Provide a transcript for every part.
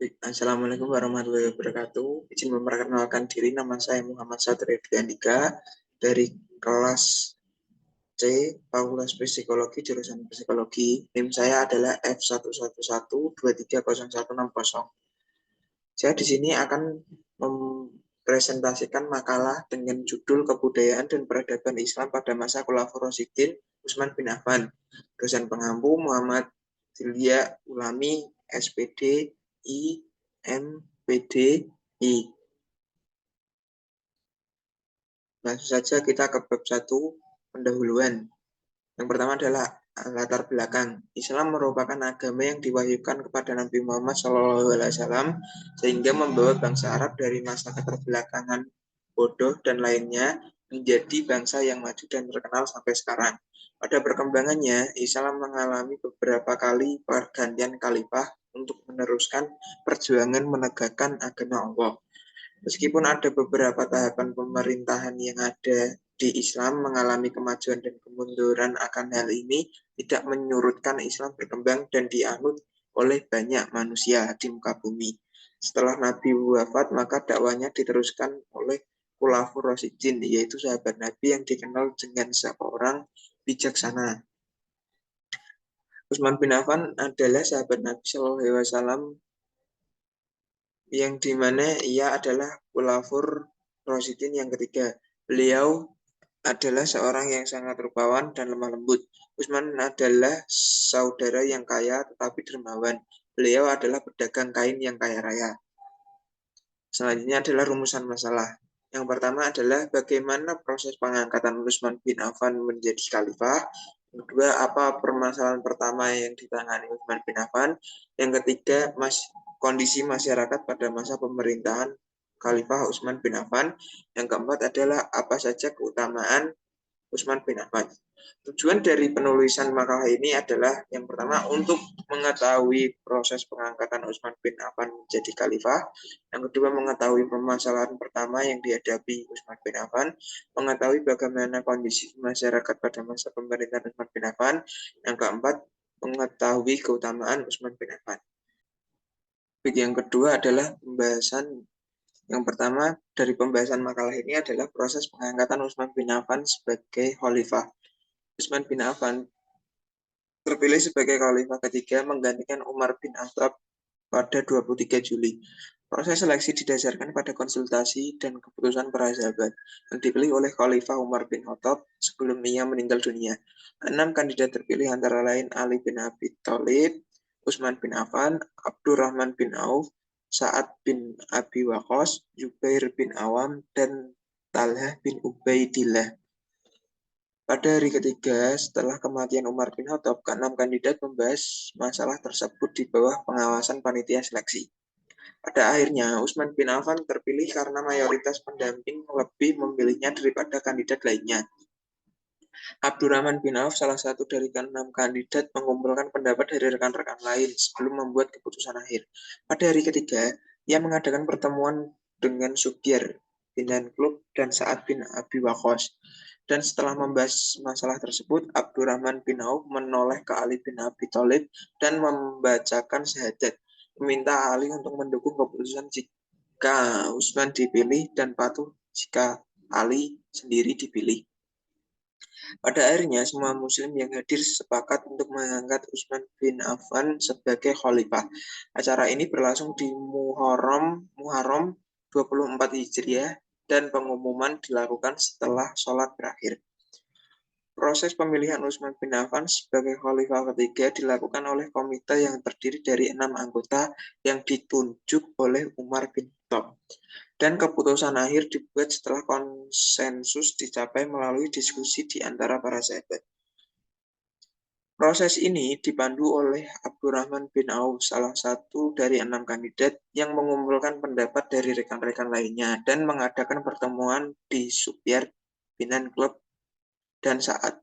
Assalamualaikum warahmatullahi wabarakatuh. Izin memperkenalkan diri, nama saya Muhammad Satrio Dwi Andika dari kelas C Fakultas Psikologi jurusan Psikologi. NIM saya adalah F111230160. Saya di sini akan mempresentasikan makalah dengan judul Kebudayaan dan Peradaban Islam pada masa Khulafaur Rasyidin Utsman bin Affan. Dosen pengampu Muhammad Dilia Ulami, SPD, IMPD, I. Langsung saja kita ke bab 1, pendahuluan. Yang pertama adalah latar belakang. Islam merupakan agama yang diwahyukan kepada Nabi Muhammad SAW sehingga membawa bangsa Arab dari masa keterbelakangan bodoh dan lainnya menjadi bangsa yang maju dan terkenal sampai sekarang. Pada perkembangannya, Islam mengalami beberapa kali pergantian khalifah untuk meneruskan perjuangan menegakkan agama Allah. Meskipun ada beberapa tahapan pemerintahan yang ada di Islam mengalami kemajuan dan kemunduran, akan hal ini tidak menyurutkan Islam berkembang dan dianut oleh banyak manusia di muka bumi. Setelah Nabi wafat, maka dakwanya diteruskan oleh Khulafaur Rasyidin, yaitu sahabat Nabi yang dikenal dengan seorang bijaksana. Utsman bin Affan adalah sahabat Nabi SAW yang dimana ia adalah Khulafaur Rasyidin yang ketiga. Beliau adalah seorang yang sangat rupawan dan lemah lembut. Utsman adalah saudara yang kaya tetapi dermawan. Beliau adalah pedagang kain yang kaya raya. Selanjutnya adalah rumusan masalah. Yang pertama adalah bagaimana proses pengangkatan Utsman bin Affan menjadi khalifah. Yang kedua, apa permasalahan pertama yang ditangani Utsman bin Affan. Yang ketiga, kondisi masyarakat pada masa pemerintahan Khalifah Utsman bin Affan. Yang keempat adalah apa saja keutamaan Utsman bin Affan. Tujuan dari penulisan makalah ini adalah yang pertama untuk mengetahui proses pengangkatan Utsman bin Affan menjadi khalifah, yang kedua mengetahui permasalahan pertama yang dihadapi Utsman bin Affan, mengetahui bagaimana kondisi masyarakat pada masa pemerintahan Utsman bin Affan, yang keempat mengetahui keutamaan Utsman bin Affan. Yang kedua adalah pembahasan. Yang pertama dari pembahasan makalah ini adalah proses pengangkatan Utsman bin Affan sebagai khalifah. Utsman bin Affan terpilih sebagai khalifah ketiga menggantikan Umar bin Khattab pada 23 Juli. Proses seleksi didasarkan pada konsultasi dan keputusan para sahabat yang dipilih oleh Khalifah Umar bin Khattab sebelum ia meninggal dunia. 6 kandidat terpilih antara lain Ali bin Abi Thalib, Utsman bin Affan, Abdurrahman bin Auf, Sa'ad bin Abi Waqqas, Zubair bin Awam, dan Talhah bin Ubaidillah. Pada hari ketiga setelah kematian Umar bin Khattab, ke-6 kandidat membahas masalah tersebut di bawah pengawasan panitia seleksi. Pada akhirnya, Utsman bin Affan terpilih karena mayoritas pendamping lebih memilihnya daripada kandidat lainnya. Abdurrahman bin Auf, salah satu dari ke-6 kandidat, mengumpulkan pendapat dari rekan-rekan lain sebelum membuat keputusan akhir. Pada hari ketiga, ia mengadakan pertemuan dengan Subyar bin Klub dan Sa'ad bin Abi Waqqas. Dan setelah membahas masalah tersebut, Abdurrahman bin Auf menoleh ke Ali bin Abi Thalib dan membacakan syahadat, meminta Ali untuk mendukung keputusan jika Utsman dipilih dan patuh jika Ali sendiri dipilih. Pada akhirnya, semua muslim yang hadir sepakat untuk mengangkat Utsman bin Affan sebagai khalifah. Acara ini berlangsung di Muharram 24 Hijriah dan pengumuman dilakukan setelah sholat berakhir. Proses pemilihan Utsman bin Affan sebagai khalifah ketiga dilakukan oleh komite yang terdiri dari 6 anggota yang ditunjuk oleh Umar bin Khattab. Dan keputusan akhir dibuat setelah konsensus dicapai melalui diskusi di antara para sahabat. Proses ini dipandu oleh Abdurrahman bin Auf, salah satu dari 6 kandidat yang mengumpulkan pendapat dari rekan-rekan lainnya dan mengadakan pertemuan di Subyar bin Klub dan Sa'ad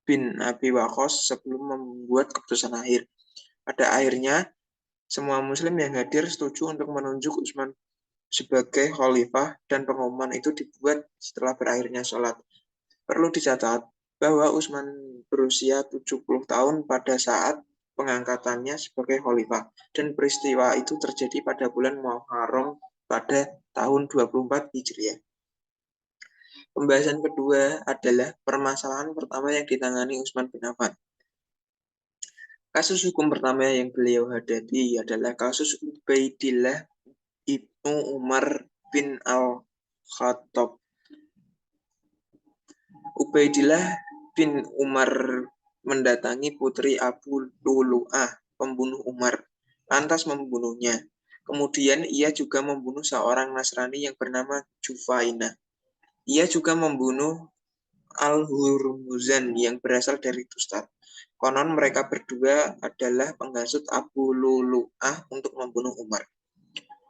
bin Abi Waqqas sebelum membuat keputusan akhir. Pada akhirnya, semua muslim yang hadir setuju untuk menunjuk Utsman sebagai khalifah dan pengumuman itu dibuat setelah berakhirnya sholat. Perlu dicatat bahwa Utsman berusia 70 tahun pada saat pengangkatannya sebagai khalifah. Dan peristiwa itu terjadi pada bulan Muharram pada tahun 24 Hijriah. Pembahasan kedua adalah permasalahan pertama yang ditangani Utsman bin Affan. Kasus hukum pertama yang beliau hadapi adalah kasus Ubaidillah ibnu Umar bin Al-Khattab. Ubaidillah bin Umar mendatangi putri Abu Lulu'ah, pembunuh Umar, lantas membunuhnya. Kemudian ia juga membunuh seorang Nasrani yang bernama Jufainah. Ia juga membunuh Al-Hurmuzan yang berasal dari Tustar. Konon mereka berdua adalah penghasut Abu Lulu'ah untuk membunuh Umar.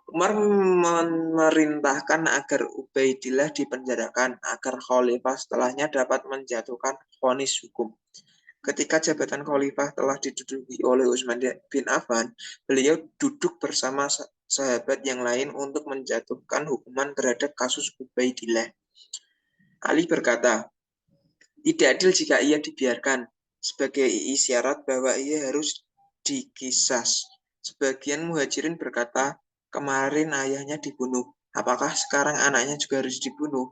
Umar memerintahkan agar Ubaidillah dipenjarakan agar khalifah setelahnya dapat menjatuhkan vonis hukum. Ketika jabatan khalifah telah diduduki oleh Utsman bin Affan, beliau duduk bersama sahabat yang lain untuk menjatuhkan hukuman terhadap kasus Ubaidillah. Ali berkata, tidak adil jika ia dibiarkan, sebagai isyarat bahwa ia harus dikisas. Sebagian muhajirin berkata, kemarin ayahnya dibunuh, apakah sekarang anaknya juga harus dibunuh?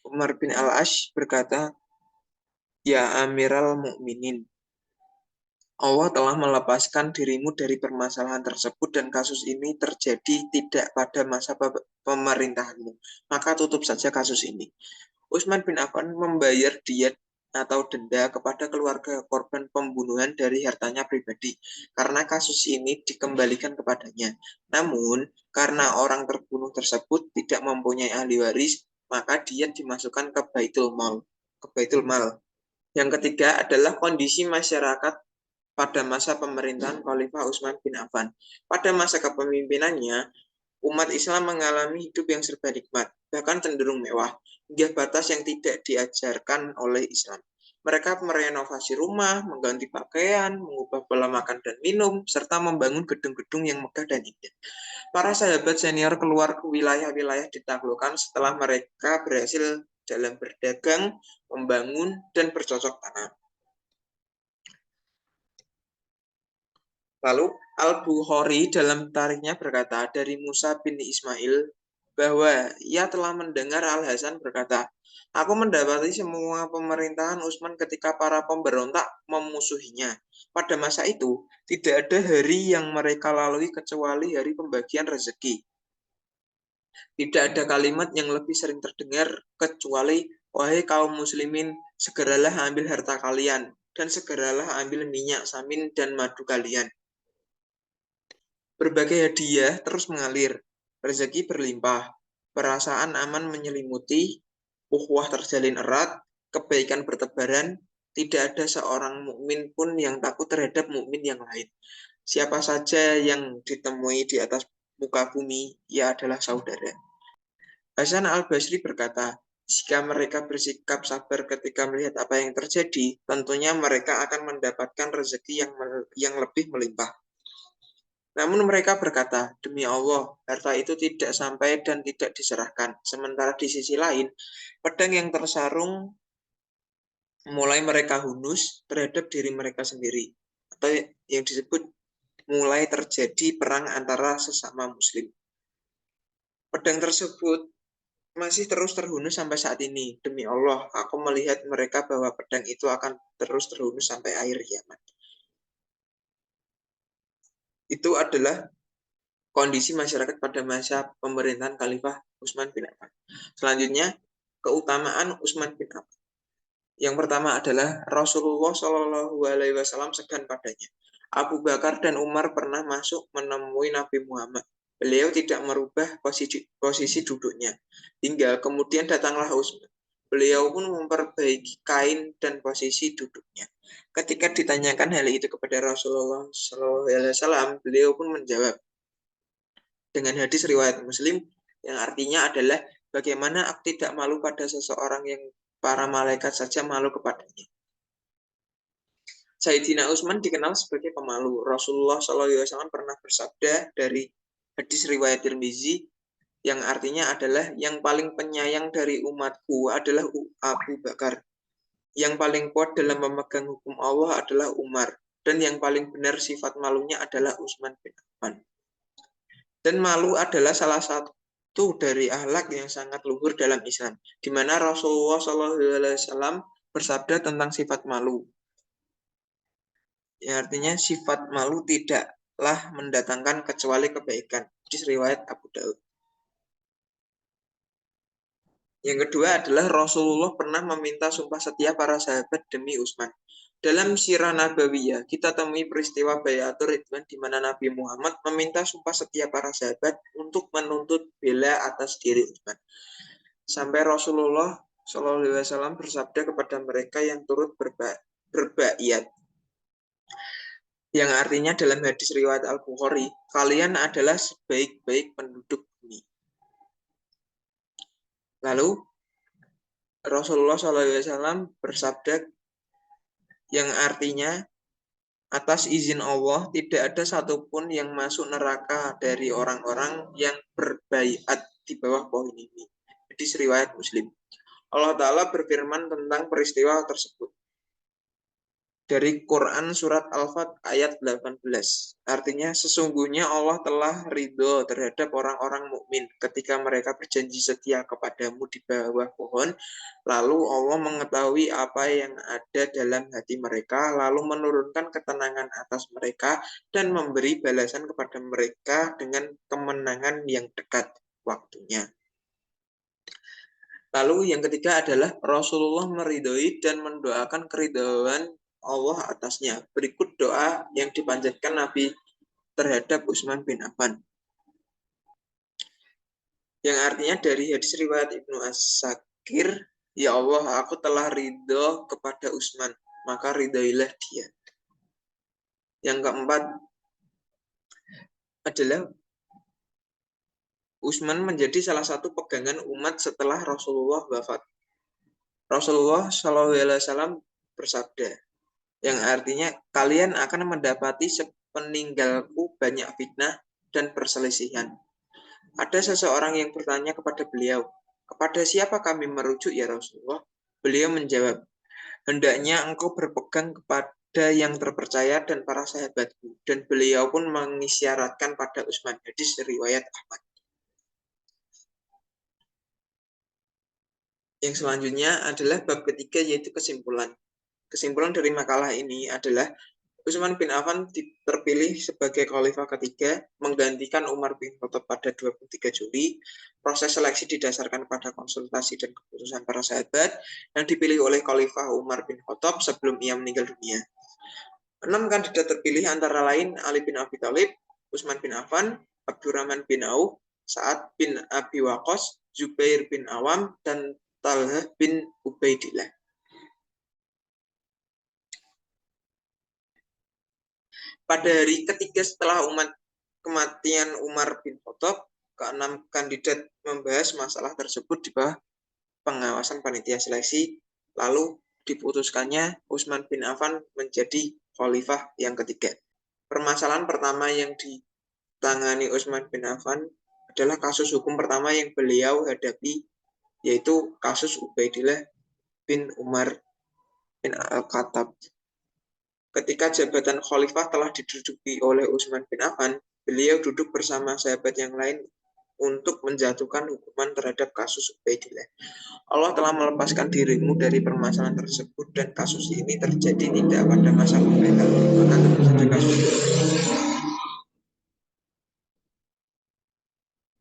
Umar bin Al-Ash berkata, ya Amiral Mukminin, Allah telah melepaskan dirimu dari permasalahan tersebut dan kasus ini terjadi tidak pada masa pemerintahanmu. Maka tutup saja kasus ini. Utsman bin Affan membayar diat atau denda kepada keluarga korban pembunuhan dari hartanya pribadi karena kasus ini dikembalikan kepadanya. Namun, karena orang terbunuh tersebut tidak mempunyai ahli waris, maka diat dimasukkan ke Baitul Mal. Yang ketiga adalah kondisi masyarakat pada masa pemerintahan Khalifah Utsman bin Affan. Pada masa kepemimpinannya, umat Islam mengalami hidup yang serba nikmat, bahkan cenderung mewah, hingga batas yang tidak diajarkan oleh Islam. Mereka merenovasi rumah, mengganti pakaian, mengubah pola makan dan minum, serta membangun gedung-gedung yang megah dan indah. Para sahabat senior keluar ke wilayah-wilayah ditaklukkan setelah mereka berhasil dalam berdagang, membangun, dan bercocok tanam. Lalu Al-Bukhari dalam tarikhnya berkata dari Musa bin Ismail bahwa ia telah mendengar Al-Hasan berkata, aku mendapati semua pemerintahan Utsman ketika para pemberontak memusuhinya. Pada masa itu, tidak ada hari yang mereka lalui kecuali hari pembagian rezeki. Tidak ada kalimat yang lebih sering terdengar kecuali, wahai kaum muslimin, segeralah ambil harta kalian, dan segeralah ambil minyak samin dan madu kalian. Berbagai hadiah terus mengalir, rezeki berlimpah, perasaan aman menyelimuti, ukhuwah terjalin erat, kebaikan bertebaran, tidak ada seorang mukmin pun yang takut terhadap mukmin yang lain. Siapa saja yang ditemui di atas muka bumi, ia adalah saudara. Hasan al-Basri berkata, jika mereka bersikap sabar ketika melihat apa yang terjadi, tentunya mereka akan mendapatkan rezeki yang lebih melimpah. Namun mereka berkata, demi Allah, harta itu tidak sampai dan tidak diserahkan. Sementara di sisi lain, pedang yang tersarung mulai mereka hunus terhadap diri mereka sendiri. Atau yang disebut mulai terjadi perang antara sesama muslim. Pedang tersebut masih terus terhunus sampai saat ini. Demi Allah, aku melihat mereka bahwa pedang itu akan terus terhunus sampai akhir kiamat. Itu adalah kondisi masyarakat pada masa pemerintahan Khalifah Utsman bin Affan. Selanjutnya, keutamaan Utsman bin Affan. Yang pertama adalah Rasulullah Shallallahu Alaihi Wasallam segan padanya. Abu Bakar dan Umar pernah masuk menemui Nabi Muhammad. Beliau tidak merubah posisi duduknya. Hingga kemudian datanglah Utsman. Beliau pun memperbaiki kain dan posisi duduknya. Ketika ditanyakan hal itu kepada Rasulullah Shallallahu Alaihi Wasallam, beliau pun menjawab dengan hadis riwayat Muslim yang artinya adalah bagaimana aku tidak malu pada seseorang yang para malaikat saja malu kepadanya. Sayyidina Utsman dikenal sebagai pemalu. Rasulullah SAW pernah bersabda dari hadis riwayat Tirmizi yang artinya adalah yang paling penyayang dari umatku adalah Abu Bakar. Yang paling kuat dalam memegang hukum Allah adalah Umar. Dan yang paling benar sifat malunya adalah Utsman bin Affan. Dan malu adalah salah satu dari akhlak yang sangat luhur dalam Islam, di mana Rasulullah SAW bersabda tentang sifat malu. Ya, artinya sifat malu tidaklah mendatangkan kecuali kebaikan. Hadis riwayat Abu Daud. Yang kedua adalah Rasulullah pernah meminta sumpah setia para sahabat demi Utsman. Dalam sirah Nabawiyah, kita temui peristiwa Bayatul Ridwan di mana Nabi Muhammad meminta sumpah setia para sahabat untuk menuntut bela atas diri Utsman. Sampai Rasulullah SAW bersabda kepada mereka yang turut berbaiat. Yang artinya dalam hadis riwayat Al-Bukhari, kalian adalah sebaik-baik penduduk bumi. Lalu Rasulullah SAW bersabda yang artinya atas izin Allah tidak ada satupun yang masuk neraka dari orang-orang yang berbaiat di bawah pohon ini. Jadi riwayat Muslim. Allah Ta'ala berfirman tentang peristiwa tersebut dari Quran surat Al-Fat ayat 18. Artinya sesungguhnya Allah telah ridho terhadap orang-orang mukmin ketika mereka berjanji setia kepadamu di bawah pohon, lalu Allah mengetahui apa yang ada dalam hati mereka, lalu menurunkan ketenangan atas mereka dan memberi balasan kepada mereka dengan kemenangan yang dekat waktunya. Lalu yang ketiga adalah Rasulullah meridhoi dan mendoakan keridhaan Allah atasnya. Berikut doa yang dipanjatkan Nabi terhadap Utsman bin Affan. Yang artinya dari hadis riwayat Ibnu As-Sakir, ya Allah, aku telah ridho kepada Utsman, maka ridhoilah dia. Yang keempat adalah Utsman menjadi salah satu pegangan umat setelah Rasulullah wafat. Rasulullah SAW bersabda, yang artinya kalian akan mendapati sepeninggalku banyak fitnah dan perselisihan. Ada seseorang yang bertanya kepada beliau, kepada siapa kami merujuk ya Rasulullah? Beliau menjawab, hendaknya engkau berpegang kepada yang terpercaya dan para sahabatku. Dan beliau pun mengisyaratkan pada Utsman. Hadis riwayat Ahmad. Yang selanjutnya adalah bab ketiga, yaitu kesimpulan. Kesimpulan dari makalah ini adalah Utsman bin Affan terpilih sebagai khalifah ketiga, menggantikan Umar bin Khattab pada 23 Juli. Proses seleksi didasarkan pada konsultasi dan keputusan para sahabat yang dipilih oleh Khalifah Umar bin Khattab sebelum ia meninggal dunia. 6 kandidat terpilih antara lain Ali bin Abi Thalib, Utsman bin Affan, Abdurrahman bin Auf, Sa'ad bin Abi Waqqas, Zubair bin Awam, dan Talhah bin Ubaidillah. Pada hari ketiga setelah kematian Umar bin Khattab, ke-6 kandidat membahas masalah tersebut di bawah pengawasan panitia seleksi, lalu diputuskannya Utsman bin Affan menjadi khalifah yang ketiga. Permasalahan pertama yang ditangani Utsman bin Affan adalah kasus hukum pertama yang beliau hadapi, yaitu kasus Ubaidillah bin Umar bin Al-Khattab. Ketika jabatan khalifah telah diduduki oleh Utsman bin Affan, beliau duduk bersama sahabat yang lain untuk menjatuhkan hukuman terhadap kasus Ubaidillah. Allah telah melepaskan dirimu dari permasalahan tersebut dan kasus ini terjadi tidak pada masa pemerintahan, maka tentu saja kasus ini.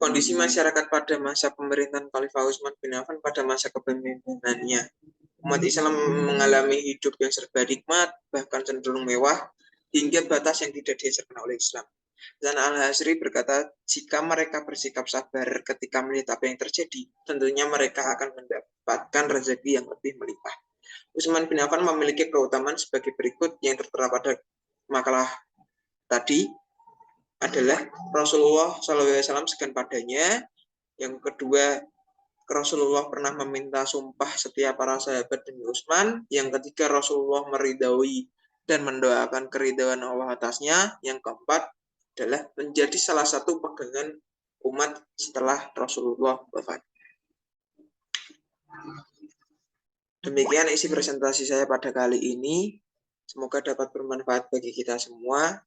Kondisi masyarakat pada masa pemerintahan Khalifah Utsman bin Affan pada masa kepemimpinannya. Umat Islam mengalami hidup yang serba nikmat, bahkan cenderung mewah, hingga batas yang tidak diajarkan oleh Islam. Dan Al-Hasri berkata, jika mereka bersikap sabar ketika melihat apa yang terjadi, tentunya mereka akan mendapatkan rezeki yang lebih melimpah. Utsman bin Affan memiliki keutamaan sebagai berikut yang tertera pada makalah tadi adalah Rasulullah SAW segan padanya. Yang kedua, Rasulullah pernah meminta sumpah setiap para sahabat demi Utsman. Yang ketiga, Rasulullah meridhoi dan mendoakan keridhaan Allah atasnya. Yang keempat adalah menjadi salah satu pegangan umat setelah Rasulullah wafat. Demikian isi presentasi saya pada kali ini. Semoga dapat bermanfaat bagi kita semua.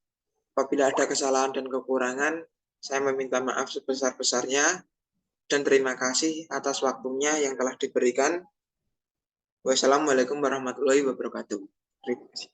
Apabila ada kesalahan dan kekurangan, saya meminta maaf sebesar-besarnya dan terima kasih atas waktunya yang telah diberikan. Wassalamualaikum warahmatullahi wabarakatuh. Terima kasih.